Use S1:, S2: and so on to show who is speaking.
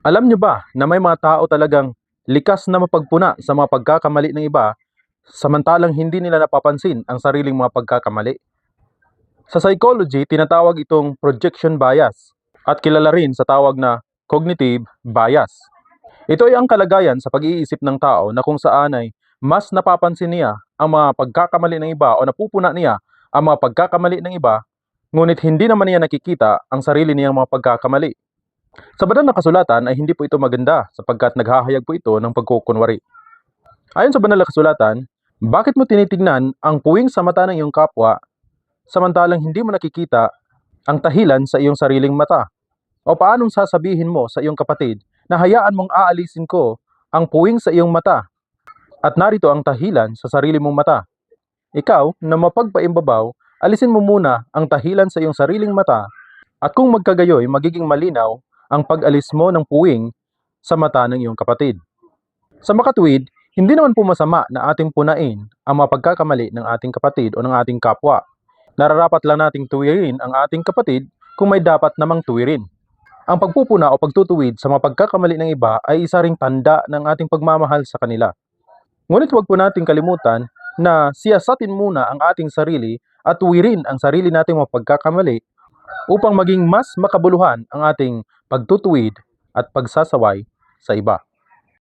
S1: Alam niyo ba na may mga tao talagang likas na mapagpuna sa mga pagkakamali ng iba, samantalang hindi nila napapansin ang sariling mga pagkakamali? Sa psychology, tinatawag itong projection bias at kilala rin sa tawag na cognitive bias. Ito ay ang kalagayan sa pag-iisip ng tao na kung saan ay mas napapansin niya ang mga pagkakamali ng iba o napupuna niya ang mga pagkakamali ng iba, ngunit hindi naman niya nakikita ang sarili niyang mga pagkakamali. Sa banal na kasulatan ay hindi po ito maganda sapagkat naghahayag po ito ng pagkukunwari. Ayon sa banal na kasulatan, bakit mo tinitignan ang puwing sa mata ng iyong kapwa samantalang hindi mo nakikita ang tahilan sa iyong sariling mata? O paanong sasabihin mo sa iyong kapatid na hayaan mong aalisin ko ang puwing sa iyong mata at narito ang tahilan sa sarili mong mata? Ikaw na mapagpaimbabaw, alisin mo muna ang tahilan sa iyong sariling mata at kung magkagayoy magiging malinaw ang pag-alis mo ng puwing sa mata ng iyong kapatid. Sa makatuwid, hindi naman po masama na ating punain ang mga pagkakamali ng ating kapatid o ng ating kapwa. Nararapat lang nating tuwirin ang ating kapatid kung may dapat namang tuwirin. Ang pagpupuna o pagtutuwid sa mga pagkakamali ng iba ay isa ring tanda ng ating pagmamahal sa kanila. Ngunit huwag po nating kalimutan na siyasatin muna ang ating sarili at tuwirin ang sarili nating mga pagkakamali upang maging mas makabuluhan ang ating pagtutuwid at pagsasaway sa iba.